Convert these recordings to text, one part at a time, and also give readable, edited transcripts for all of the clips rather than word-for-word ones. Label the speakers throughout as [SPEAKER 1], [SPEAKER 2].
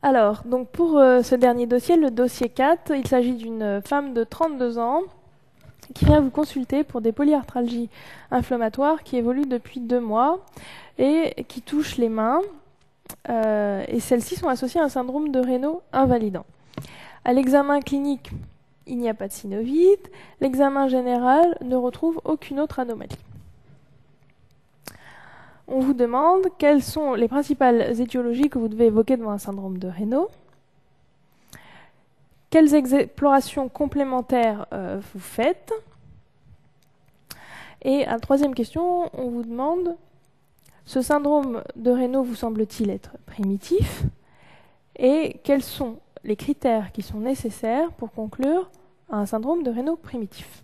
[SPEAKER 1] Alors, donc pour ce dernier dossier, le dossier 4, il s'agit d'une femme de 32 ans qui vient vous consulter pour des polyarthralgies inflammatoires qui évoluent depuis 2 mois et qui touchent les mains. Et celles-ci sont associées à un syndrome de Raynaud invalidant. À l'examen clinique, il n'y a pas de synovite. L'examen général ne retrouve aucune autre anomalie. On vous demande quelles sont les principales étiologies que vous devez évoquer devant un syndrome de Raynaud. Quelles explorations complémentaires vous faites? Et à la troisième question, on vous demande: ce syndrome de Raynaud vous semble-t-il être primitif? Et quels sont les critères qui sont nécessaires pour conclure à un syndrome de Raynaud primitif?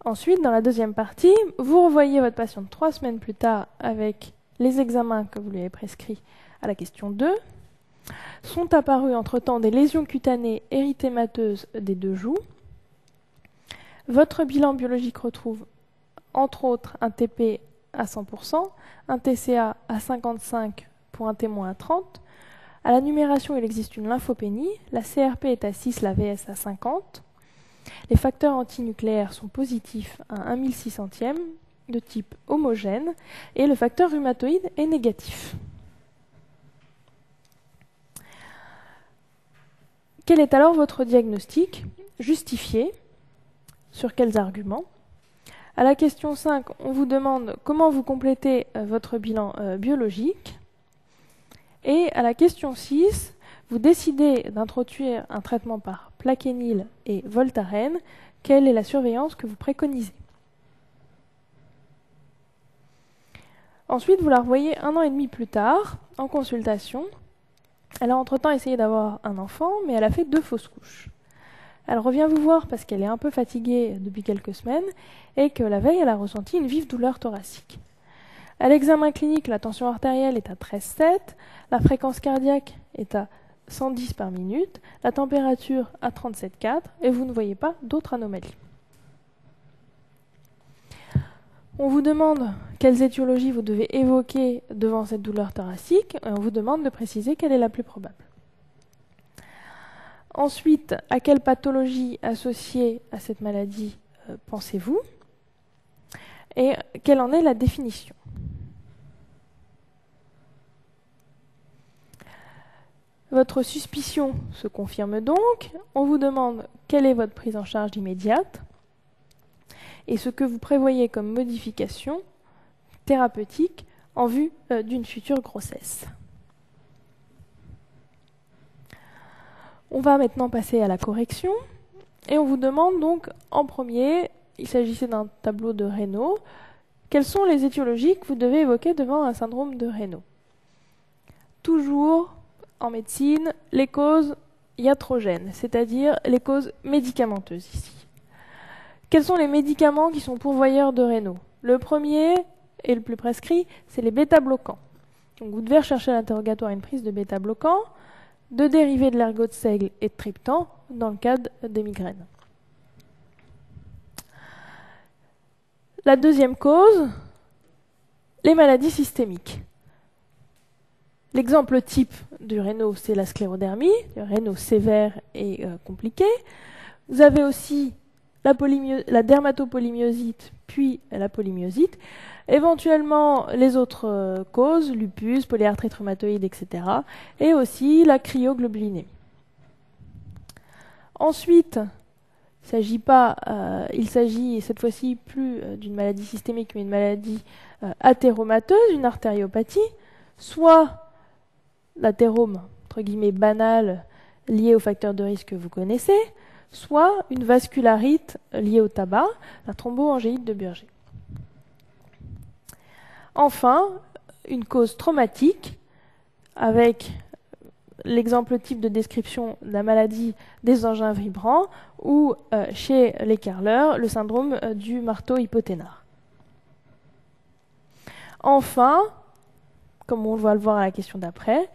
[SPEAKER 1] Ensuite, dans la deuxième partie, vous revoyez votre patiente 3 semaines plus tard avec les examens que vous lui avez prescrits à la question 2. Sont apparues entre-temps des lésions cutanées érythémateuses des 2 joues. Votre bilan biologique retrouve entre autres un TP à 100%, un TCA à 55 pour un témoin à 30. À la numération, il existe une lymphopénie. La CRP est à 6, la VS à 50. Les facteurs antinucléaires sont positifs à 1 1600e, de type homogène, et le facteur rhumatoïde est négatif. Quel est alors votre diagnostic justifié? Sur quels arguments? À la question 5, on vous demande comment vous complétez votre bilan biologique. Et à la question 6, vous décidez d'introduire un traitement par plaquenil et Voltaren. Quelle est la surveillance que vous préconisez? Ensuite, vous la revoyez 1 an et demi plus tard, en consultation. Elle a entre-temps essayé d'avoir un enfant, mais elle a fait 2 fausses couches. Elle revient vous voir parce qu'elle est un peu fatiguée depuis quelques semaines et que la veille, elle a ressenti une vive douleur thoracique. À l'examen clinique, la tension artérielle est à 13,7, la fréquence cardiaque est à 110 par minute, la température à 37,4 et vous ne voyez pas d'autres anomalies. On vous demande quelles étiologies vous devez évoquer devant cette douleur thoracique et on vous demande de préciser quelle est la plus probable. Ensuite, à quelle pathologie associée à cette maladie pensez-vous? Et quelle en est la définition? Votre suspicion se confirme donc. On vous demande quelle est votre prise en charge immédiate et ce que vous prévoyez comme modification thérapeutique en vue d'une future grossesse. On va maintenant passer à la correction et on vous demande donc en premier, il s'agissait d'un tableau de Raynaud, quelles sont les étiologies que vous devez évoquer devant un syndrome de Raynaud? Toujours en médecine, les causes iatrogènes, c'est-à-dire les causes médicamenteuses ici. Quels sont les médicaments qui sont pourvoyeurs de Raynaud? Le premier et le plus prescrit, c'est les bêta-bloquants. Donc vous devez rechercher à l'interrogatoire une prise de bêta-bloquants, de dérivés de l'ergot de seigle et de triptan dans le cadre des migraines. La deuxième cause, les maladies systémiques. L'exemple type du Raynaud, c'est la sclérodermie, le Raynaud sévère et compliqué. Vous avez aussi la dermatopolymyosite, puis la polymyosite. Éventuellement, les autres causes, lupus, polyarthrite rhumatoïde, etc. Et aussi la cryoglobulinémie. Ensuite, il s'agit cette fois-ci plus d'une maladie systémique, mais une maladie athéromateuse, une artériopathie, soit l'athérome, entre guillemets, banal, lié au facteur de risque que vous connaissez, soit une vascularite liée au tabac, la thromboangéite de Burger. Enfin, une cause traumatique, avec l'exemple type de description de la maladie des engins vibrants, ou chez les carleurs, le syndrome du marteau hypoténare. Enfin, comme on va le voir à la question d'après,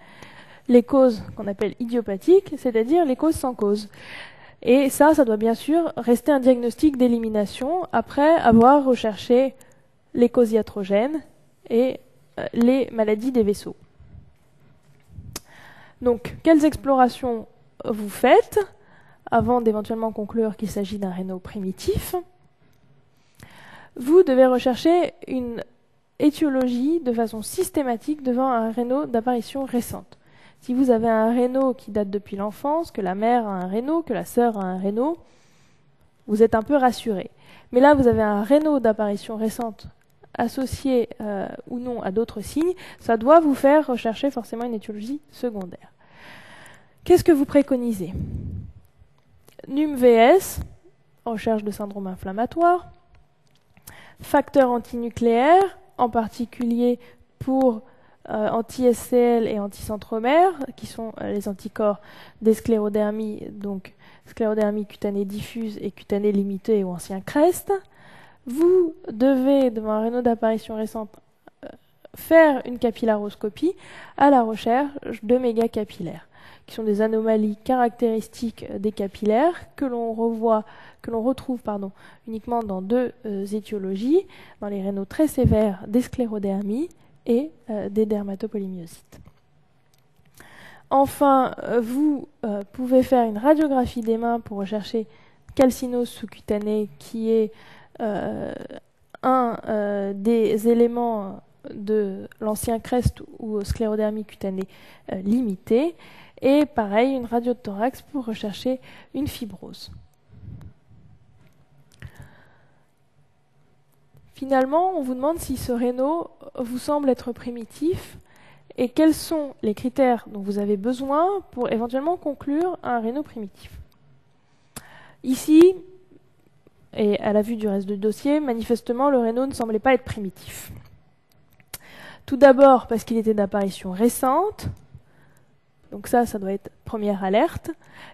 [SPEAKER 1] les causes qu'on appelle idiopathiques, c'est-à-dire les causes sans cause. Et ça doit bien sûr rester un diagnostic d'élimination après avoir recherché les causes iatrogènes et les maladies des vaisseaux. Donc, quelles explorations vous faites avant d'éventuellement conclure qu'il s'agit d'un réno primitif? Vous devez rechercher une étiologie de façon systématique devant un réno d'apparition récente. Si vous avez un réno qui date depuis l'enfance, que la mère a un réno, que la sœur a un réno, vous êtes un peu rassuré. Mais là, vous avez un réno d'apparition récente associé ou non à d'autres signes, ça doit vous faire rechercher forcément une étiologie secondaire. Qu'est-ce que vous préconisez? NUM-VS, recherche de syndrome inflammatoire, facteurs antinucléaires, en particulier pour anti-SCL et anti-centromère, qui sont les anticorps des sclérodermies, donc sclérodermie cutanée diffuse et cutanée limitée ou ancien CREST. Vous devez, devant un réno d'apparition récente, faire une capillaroscopie à la recherche de mégacapillaires, qui sont des anomalies caractéristiques des capillaires que l'on retrouve uniquement dans deux étiologies, dans les rénaux très sévères des sclérodermies et des dermatopolymyosites. Enfin, vous pouvez faire une radiographie des mains pour rechercher calcinose sous-cutanée, qui est un des éléments de l'ancien CREST ou sclérodermie cutanée limitée. Et pareil, une radio de thorax pour rechercher une fibrose. Finalement, on vous demande si ce réno vous semble être primitif et quels sont les critères dont vous avez besoin pour éventuellement conclure un réno primitif. Ici, et à la vue du reste du dossier, manifestement, le réno ne semblait pas être primitif. Tout d'abord parce qu'il était d'apparition récente, donc ça doit être première alerte,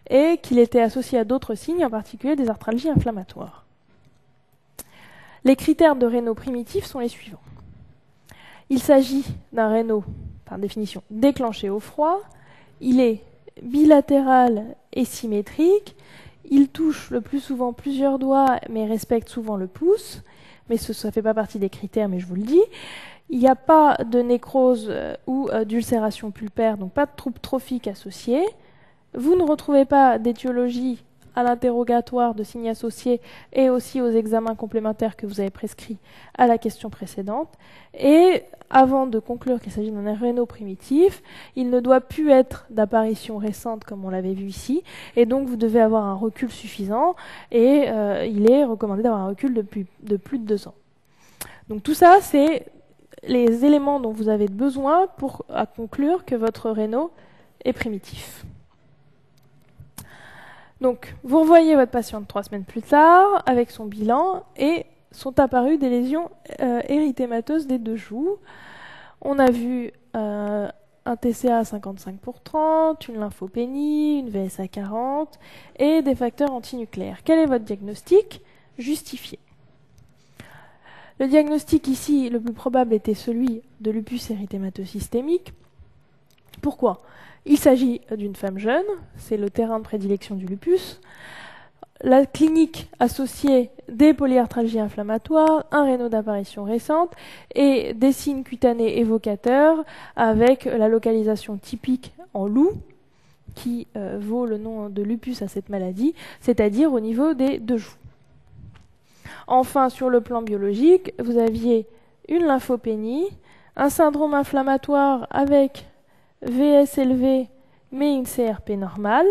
[SPEAKER 1] et qu'il était associé à d'autres signes, en particulier des arthralgies inflammatoires. Les critères de réno primitif sont les suivants. Il s'agit d'un réno, par définition, déclenché au froid, il est bilatéral et symétrique, il touche le plus souvent plusieurs doigts, mais respecte souvent le pouce, mais ça ne fait pas partie des critères, mais je vous le dis. Il n'y a pas de nécrose ou d'ulcération pulpaire, donc pas de troubles trophiques associés. Vous ne retrouvez pas d'étiologie à l'interrogatoire de signes associés et aussi aux examens complémentaires que vous avez prescrits à la question précédente. Et avant de conclure qu'il s'agit d'un réno primitif, il ne doit plus être d'apparition récente comme on l'avait vu ici, et donc vous devez avoir un recul suffisant, et il est recommandé d'avoir un recul de plus de 2 ans. Donc tout ça, c'est les éléments dont vous avez besoin pour conclure que votre réno est primitif. Donc, vous revoyez votre patiente 3 semaines plus tard avec son bilan et sont apparues des lésions érythémateuses des 2 joues. On a vu un TCA à 55 pour 30, une lymphopénie, une VSA 40 et des facteurs antinucléaires. Quel est votre diagnostic? Justifié. Le diagnostic ici, le plus probable, était celui de lupus érythémateux systémique. Pourquoi? Il s'agit d'une femme jeune, c'est le terrain de prédilection du lupus. La clinique associée des polyarthralgies inflammatoires, un réno d'apparition récente et des signes cutanés évocateurs avec la localisation typique en loup qui vaut le nom de lupus à cette maladie, c'est-à-dire au niveau des 2 joues. Enfin, sur le plan biologique, vous aviez une lymphopénie, un syndrome inflammatoire avec VS élevé, mais une CRP normale,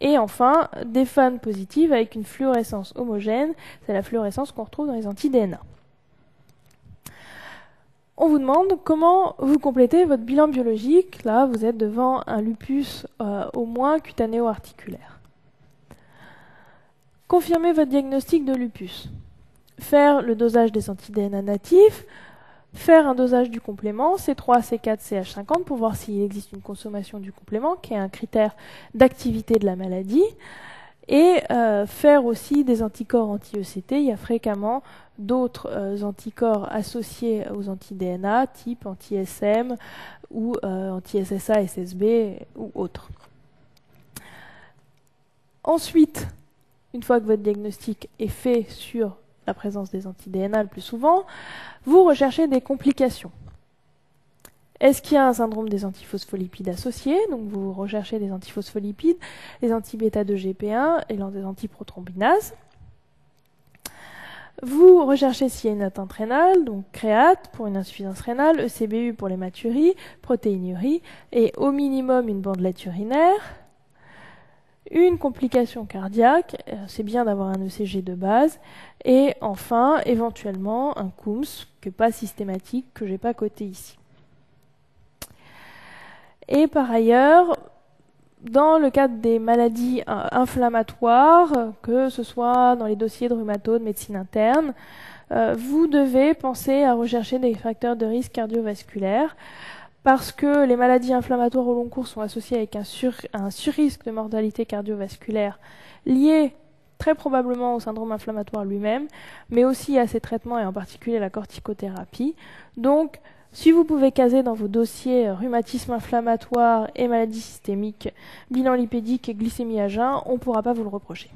[SPEAKER 1] et enfin des FAN positives avec une fluorescence homogène, c'est la fluorescence qu'on retrouve dans les anti-DNA. On vous demande comment vous complétez votre bilan biologique. Là, vous êtes devant un lupus au moins cutanéo-articulaire. Confirmez votre diagnostic de lupus. Faire le dosage des anti-DNA natifs, faire un dosage du complément C3, C4, CH50 pour voir s'il existe une consommation du complément, qui est un critère d'activité de la maladie, et faire aussi des anticorps anti-ECT. Il y a fréquemment d'autres anticorps associés aux anti-DNA, type anti-SM ou anti-SSA, SSB ou autres. Ensuite, une fois que votre diagnostic est fait sur la présence des anti-DNA le plus souvent, vous recherchez des complications. Est-ce qu'il y a un syndrome des antiphospholipides associé? Donc vous recherchez des antiphospholipides, les anti-bêta-2-GP1 et les antiprothrombinases. Vous recherchez s'il y a une atteinte rénale, donc créate pour une insuffisance rénale, ECBU pour l'hématurie, protéinurie, et au minimum une bandelette urinaire. Une complication cardiaque, c'est bien d'avoir un ECG de base, et enfin, éventuellement, un Coombs, qui n'est pas systématique, que je n'ai pas coté ici. Et par ailleurs, dans le cadre des maladies inflammatoires, que ce soit dans les dossiers de rhumato, de médecine interne, vous devez penser à rechercher des facteurs de risque cardiovasculaire, parce que les maladies inflammatoires au long cours sont associées avec un surrisque de mortalité cardiovasculaire lié très probablement au syndrome inflammatoire lui-même, mais aussi à ses traitements et en particulier la corticothérapie. Donc, si vous pouvez caser dans vos dossiers rhumatisme inflammatoire et maladie systémique, bilan lipédique et glycémie à jeun, on ne pourra pas vous le reprocher.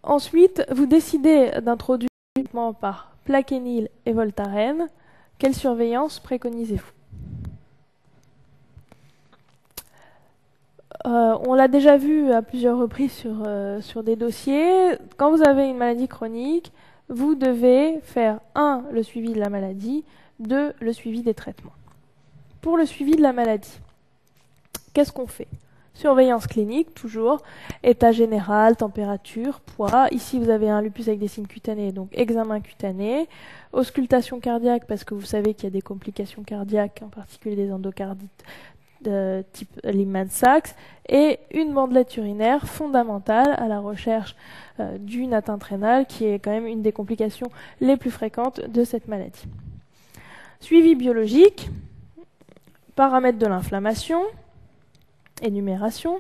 [SPEAKER 1] Ensuite, vous décidez d'introduire le traitement par Plaquenil et Voltaren. Quelle surveillance préconisez-vous? On l'a déjà vu à plusieurs reprises sur des dossiers. Quand vous avez une maladie chronique, vous devez faire 1. Le suivi de la maladie, 2. Le suivi des traitements. Pour le suivi de la maladie, qu'est-ce qu'on fait? Surveillance clinique, toujours, état général, température, poids. Ici, vous avez un lupus avec des signes cutanés, donc examen cutané. Auscultation cardiaque, parce que vous savez qu'il y a des complications cardiaques, en particulier des endocardites de type Lehmann-Sachs, et une bandelette urinaire fondamentale à la recherche d'une atteinte rénale, qui est quand même une des complications les plus fréquentes de cette maladie. Suivi biologique, paramètres de l'inflammation, énumération,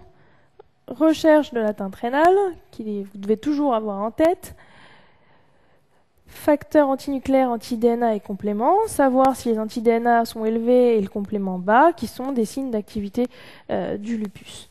[SPEAKER 1] recherche de l'atteinte rénale, qui vous devez toujours avoir en tête, facteurs antinucléaires, anti-DNA et compléments, savoir si les anti-DNA sont élevés et le complément bas, qui sont des signes d'activité du lupus.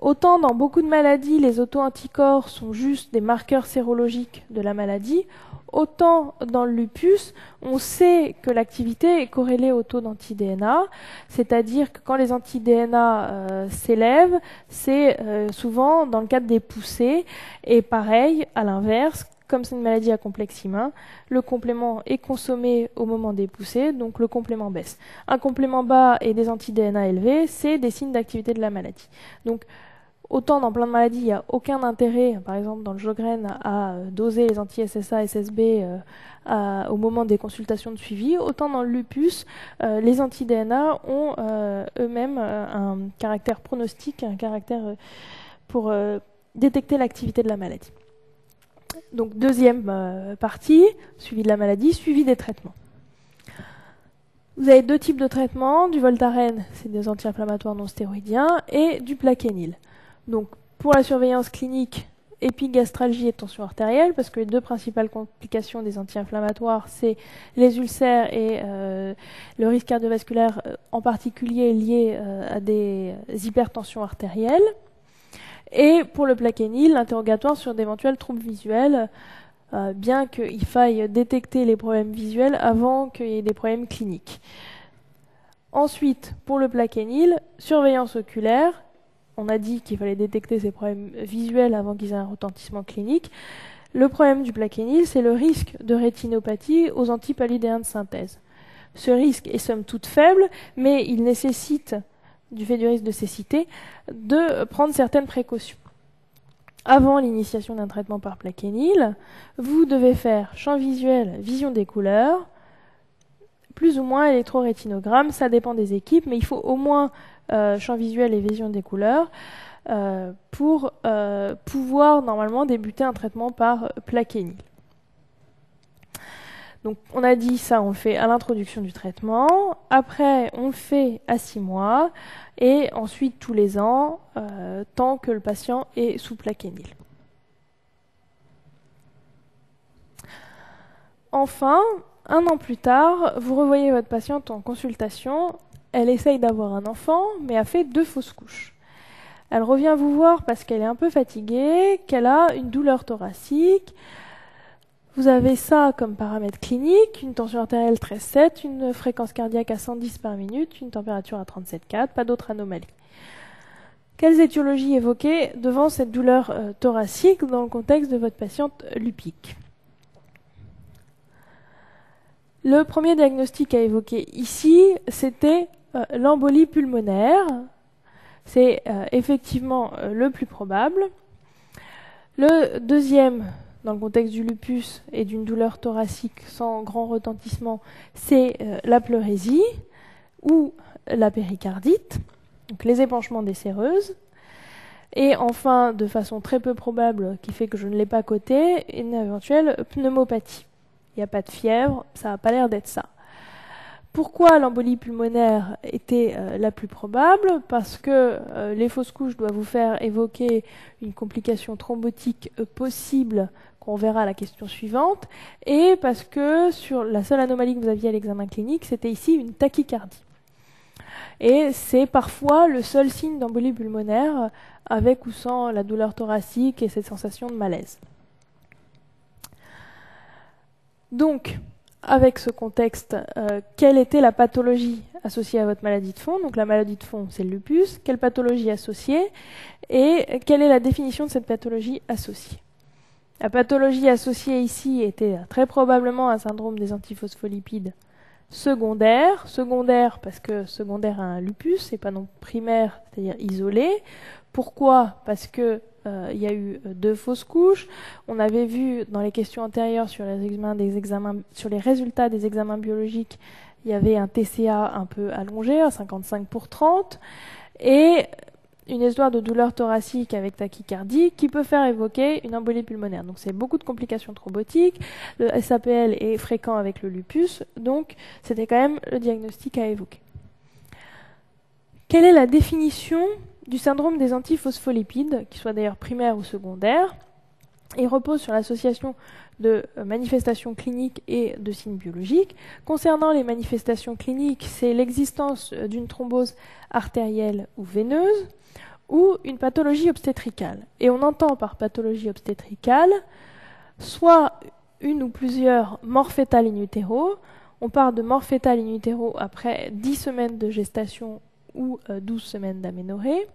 [SPEAKER 1] Autant dans beaucoup de maladies, les auto-anticorps sont juste des marqueurs sérologiques de la maladie, autant dans le lupus, on sait que l'activité est corrélée au taux d'anti-DNA, c'est-à-dire que quand les anti-DNA s'élèvent, c'est souvent dans le cadre des poussées, et pareil, à l'inverse, comme c'est une maladie à complexe humain, le complément est consommé au moment des poussées, donc le complément baisse. Un complément bas et des anti-DNA élevés, c'est des signes d'activité de la maladie. Donc, autant dans plein de maladies, il n'y a aucun intérêt, par exemple dans le Sjögren, à doser les anti-SSA, SSB au moment des consultations de suivi, autant dans le lupus, les anti-DNA ont eux-mêmes un caractère pronostique, un caractère pour détecter l'activité de la maladie. Donc deuxième partie, suivi de la maladie, suivi des traitements. Vous avez 2 types de traitements, du Voltaren, c'est des anti-inflammatoires non stéroïdiens, et du Plaquenil. Donc pour la surveillance clinique, épigastralgie et tension artérielle, parce que les 2 principales complications des anti-inflammatoires, c'est les ulcères et le risque cardiovasculaire, en particulier lié à des hypertensions artérielles. Et pour le Plaquenil, l'interrogatoire sur d'éventuels troubles visuels, bien qu'il faille détecter les problèmes visuels avant qu'il y ait des problèmes cliniques. Ensuite, pour le Plaquenil, surveillance oculaire. On a dit qu'il fallait détecter ces problèmes visuels avant qu'ils aient un retentissement clinique. Le problème du Plaquenil, c'est le risque de rétinopathie aux antipaludéens de synthèse. Ce risque est somme toute faible, mais il nécessite, du fait du risque de cécité, de prendre certaines précautions. Avant l'initiation d'un traitement par Plaquenil, vous devez faire champ visuel, vision des couleurs, plus ou moins électrorétinogramme, ça dépend des équipes, mais il faut au moins champ visuel et vision des couleurs pour pouvoir normalement débuter un traitement par Plaquenil. Donc on a dit ça, on le fait à l'introduction du traitement, après on le fait à 6 mois, et ensuite tous les ans, tant que le patient est sous Plaquenil. Enfin, 1 an plus tard, vous revoyez votre patiente en consultation, elle essaye d'avoir un enfant, mais a fait 2 fausses couches. Elle revient vous voir parce qu'elle est un peu fatiguée, qu'elle a une douleur thoracique. Vous avez ça comme paramètre clinique, une tension artérielle 13,7, une fréquence cardiaque à 110 par minute, une température à 37,4, pas d'autres anomalies. Quelles étiologies évoquées devant cette douleur thoracique dans le contexte de votre patiente lupique? Le premier diagnostic à évoquer ici, c'était l'embolie pulmonaire. C'est effectivement le plus probable. Le deuxième, dans le contexte du lupus et d'une douleur thoracique sans grand retentissement, c'est la pleurésie ou la péricardite, donc les épanchements des séreuses. Et enfin, de façon très peu probable, qui fait que je ne l'ai pas coté, une éventuelle pneumopathie. Il n'y a pas de fièvre, ça n'a pas l'air d'être ça. Pourquoi l'embolie pulmonaire était la plus probable? Parce que les fausses couches doivent vous faire évoquer une complication thrombotique possible, qu'on verra à la question suivante, et parce que sur la seule anomalie que vous aviez à l'examen clinique, c'était ici une tachycardie. Et c'est parfois le seul signe d'embolie pulmonaire, avec ou sans la douleur thoracique et cette sensation de malaise. Donc, avec ce contexte, quelle était la pathologie associée à votre maladie de fond? Donc la maladie de fond, c'est le lupus. Quelle pathologie associée? Et quelle est la définition de cette pathologie associée? La pathologie associée ici était très probablement un syndrome des antiphospholipides secondaire. Secondaire parce que secondaire à un lupus, et pas non primaire, c'est-à-dire isolé. Pourquoi? Parce que il y a eu 2 fausses couches. On avait vu dans les questions antérieures sur sur les résultats des examens biologiques, il y avait un TCA un peu allongé, à 55 pour 30, et une histoire de douleur thoracique avec tachycardie qui peut faire évoquer une embolie pulmonaire. Donc c'est beaucoup de complications thrombotiques. Le SAPL est fréquent avec le lupus, donc c'était quand même le diagnostic à évoquer. Quelle est la définition du syndrome des antiphospholipides, qu'il soit d'ailleurs primaire ou secondaire? Il repose sur l'association de manifestations cliniques et de signes biologiques. Concernant les manifestations cliniques, c'est l'existence d'une thrombose artérielle ou veineuse ou une pathologie obstétricale. Et on entend par pathologie obstétricale soit une ou plusieurs morts fétales in utero. On parle de mort fétale in utero après 10 semaines de gestation ou 12 semaines d'aménorrhée,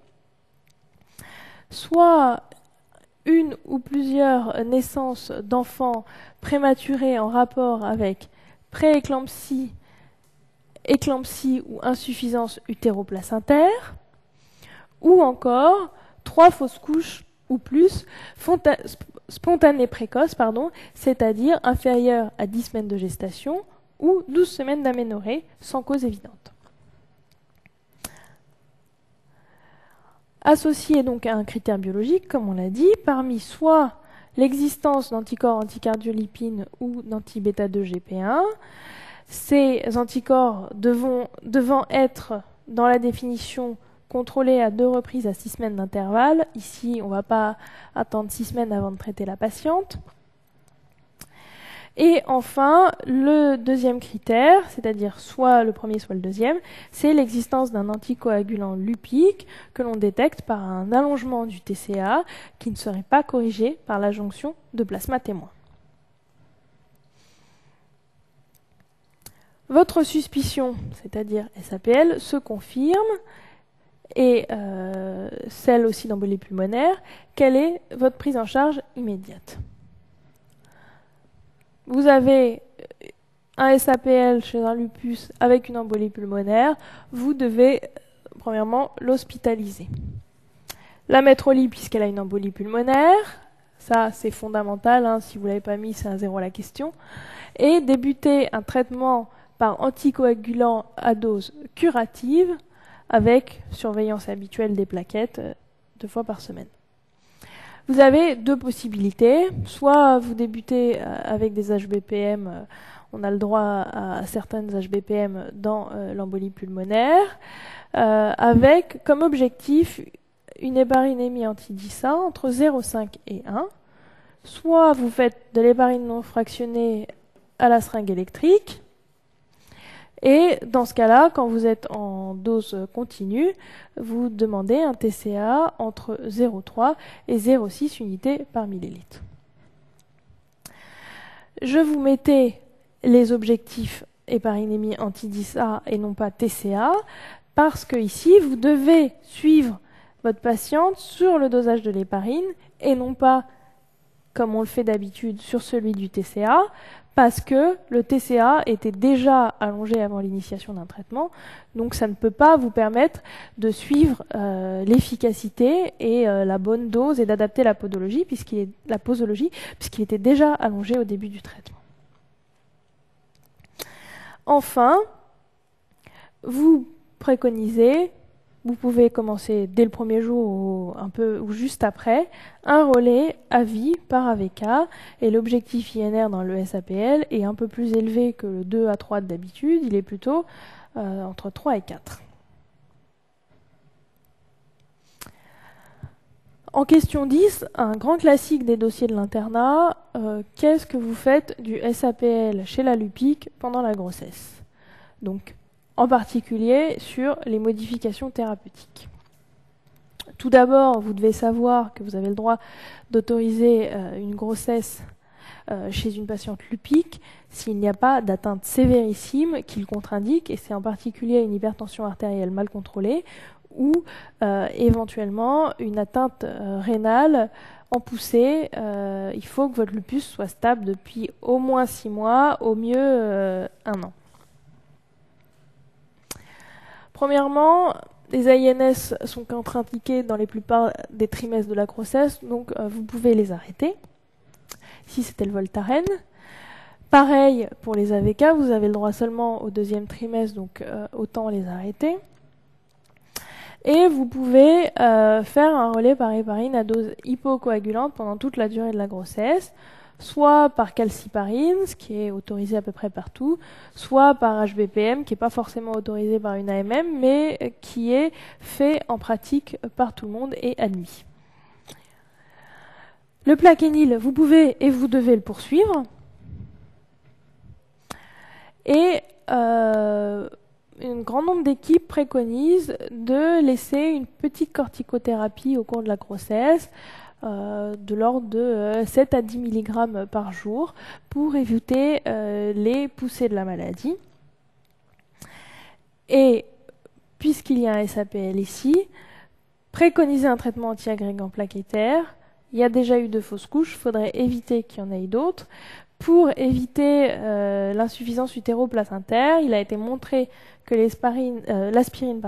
[SPEAKER 1] soit une ou plusieurs naissances d'enfants prématurés en rapport avec prééclampsie, éclampsie ou insuffisance utéroplacentaire, ou encore 3 fausses couches ou plus spontanées précoces, c'est-à-dire inférieures à 10 semaines de gestation ou 12 semaines d'aménorrhée sans cause évidente. Associé donc à un critère biologique, comme on l'a dit, parmi soit l'existence d'anticorps anticardiolipines ou d'anti-bêta-2-GP1, ces anticorps devant être, dans la définition, contrôlés à 2 reprises à 6 semaines d'intervalle. Ici, on ne va pas attendre 6 semaines avant de traiter la patiente. Et enfin, le deuxième critère, c'est-à-dire soit le premier, soit le deuxième, c'est l'existence d'un anticoagulant lupique que l'on détecte par un allongement du TCA qui ne serait pas corrigé par la jonction de plasma témoin. Votre suspicion, c'est-à-dire SAPL, se confirme, et celle aussi d'embolie pulmonaire. Quelle est votre prise en charge immédiate? Vous avez un SAPL chez un lupus avec une embolie pulmonaire, vous devez premièrement l'hospitaliser. La mettre au lit puisqu'elle a une embolie pulmonaire, ça c'est fondamental, si vous ne l'avez pas mis c'est un 0 à la question, et débuter un traitement par anticoagulant à dose curative avec surveillance habituelle des plaquettes 2 fois par semaine. Vous avez 2 possibilités. Soit vous débutez avec des HBPM, on a le droit à certaines HBPM dans l'embolie pulmonaire, avec comme objectif une héparinémie anti-DISA entre 0,5 et 1. Soit vous faites de l'héparine non fractionnée à la seringue électrique, et dans ce cas-là, quand vous êtes en dose continue, vous demandez un TCA entre 0,3 et 0,6 unités par millilitre. je vous mettais les objectifs héparinémie anti-10A et non pas TCA, parce que ici, vous devez suivre votre patiente sur le dosage de l'héparine et non pas, comme on le fait d'habitude, sur celui du TCA, parce que le TCA était déjà allongé avant l'initiation d'un traitement, donc ça ne peut pas vous permettre de suivre l'efficacité et la bonne dose et d'adapter la posologie puisqu'il était déjà allongé au début du traitement. Enfin, vous préconisez, vous pouvez commencer dès le premier jour ou juste après, un relais à vie par AVK, et l'objectif INR dans le SAPL est un peu plus élevé que le 2 à 3 d'habitude, il est plutôt entre 3 et 4. En question 10, un grand classique des dossiers de l'internat, qu'est-ce que vous faites du SAPL chez la Lupic pendant la grossesse? Donc, en particulier sur les modifications thérapeutiques. Tout d'abord, vous devez savoir que vous avez le droit d'autoriser une grossesse chez une patiente lupique s'il n'y a pas d'atteinte sévérissime qui le contre-indique, et c'est en particulier une hypertension artérielle mal contrôlée ou éventuellement une atteinte rénale en poussée. Il faut que votre lupus soit stable depuis au moins 6 mois, au mieux 1 an. Premièrement, les AINS sont contre-indiqués dans les plupart des trimestres de la grossesse, donc vous pouvez les arrêter. Si c'était le Voltaren. Pareil pour les AVK, vous avez le droit seulement au 2e trimestre, donc autant les arrêter. Et vous pouvez faire un relais par héparine à dose hypocoagulante pendant toute la durée de la grossesse, soit par calciparine, ce qui est autorisé à peu près partout, soit par HBPM, qui n'est pas forcément autorisé par une AMM, mais qui est fait en pratique par tout le monde et admis. Le plaquenil, vous pouvez et vous devez le poursuivre. Et un grand nombre d'équipes préconisent de laisser une petite corticothérapie au cours de la grossesse, de l'ordre de 7 à 10 mg par jour, pour éviter les poussées de la maladie. Et puisqu'il y a un SAPL ici, préconiser un traitement antiagrégant plaquettaire. Il y a déjà eu 2 fausses couches, il faudrait éviter qu'il y en ait d'autres. Pour éviter l'insuffisance utéro-placentaire, il a été montré que l'aspirine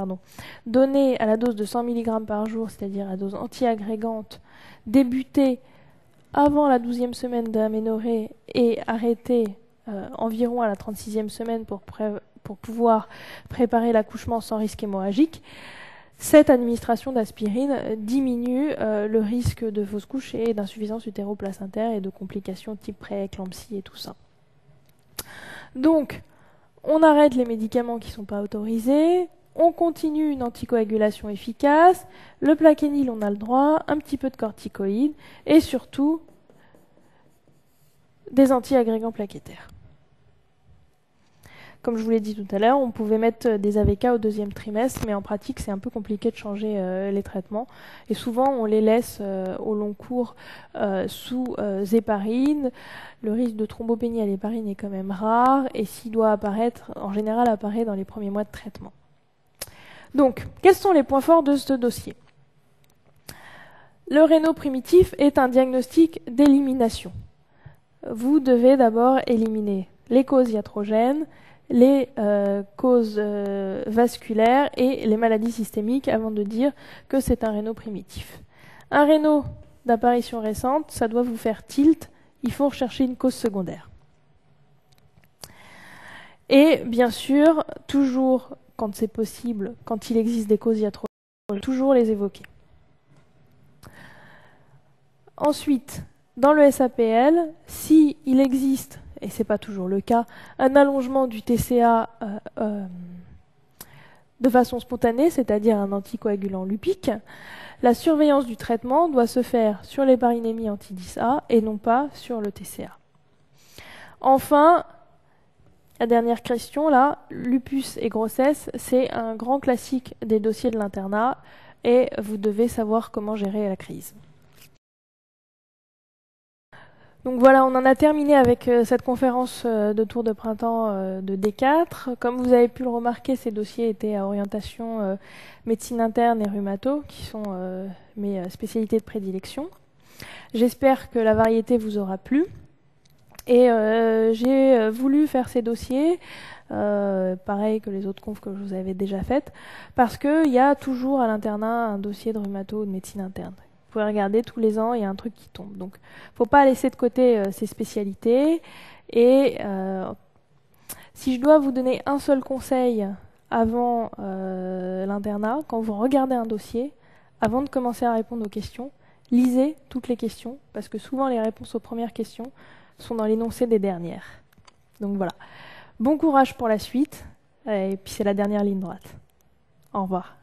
[SPEAKER 1] donnée à la dose de 100 mg par jour, c'est-à-dire à dose antiagrégante, débutée avant la 12e semaine de l'aménorrhée et arrêtée environ à la 36e semaine pour pouvoir préparer l'accouchement sans risque hémorragique, cette administration d'aspirine diminue le risque de fausse couche et d'insuffisance utéro-placentaire et de complications type prééclampsie et tout ça. Donc, on arrête les médicaments qui ne sont pas autorisés, on continue une anticoagulation efficace, le plaquenil on a le droit, un petit peu de corticoïdes et surtout des antiagrégants plaquettaires. Comme je vous l'ai dit tout à l'heure, on pouvait mettre des AVK au 2e trimestre, mais en pratique, c'est un peu compliqué de changer les traitements. Et souvent, on les laisse au long cours sous héparine. Le risque de thrombopénie à l'héparine est quand même rare, et s'il doit apparaître, en général, apparaît dans les premiers mois de traitement. Donc, quels sont les points forts de ce dossier? Le réno primitif est un diagnostic d'élimination. Vous devez d'abord éliminer les causes iatrogènes, les causes vasculaires et les maladies systémiques avant de dire que c'est un réno primitif. Un réno d'apparition récente, ça doit vous faire tilt, il faut rechercher une cause secondaire. Et bien sûr, toujours quand c'est possible, quand il existe des causes iatrogènes, toujours les évoquer. Ensuite, dans le SAPL, s'il existe, et ce n'est pas toujours le cas, un allongement du TCA de façon spontanée, c'est-à-dire un anticoagulant lupique, la surveillance du traitement doit se faire sur l'héparinémie anti-10A et non pas sur le TCA. Enfin, la dernière question, là, lupus et grossesse, c'est un grand classique des dossiers de l'internat et vous devez savoir comment gérer la crise. Donc voilà, on en a terminé avec cette conférence de tour de printemps de D4. Comme vous avez pu le remarquer, ces dossiers étaient à orientation médecine interne et rhumato, qui sont mes spécialités de prédilection. J'espère que la variété vous aura plu. Et j'ai voulu faire ces dossiers, pareil que les autres confs que je vous avais déjà faites, parce qu'il y a toujours à l'internat un dossier de rhumato ou de médecine interne. Vous pouvez regarder tous les ans, il y a un truc qui tombe. Donc, il ne faut pas laisser de côté ces spécialités. Et si je dois vous donner un seul conseil avant l'internat, quand vous regardez un dossier, avant de commencer à répondre aux questions, lisez toutes les questions, parce que souvent les réponses aux premières questions sont dans l'énoncé des dernières. Donc voilà. Bon courage pour la suite, et puis c'est la dernière ligne droite. Au revoir.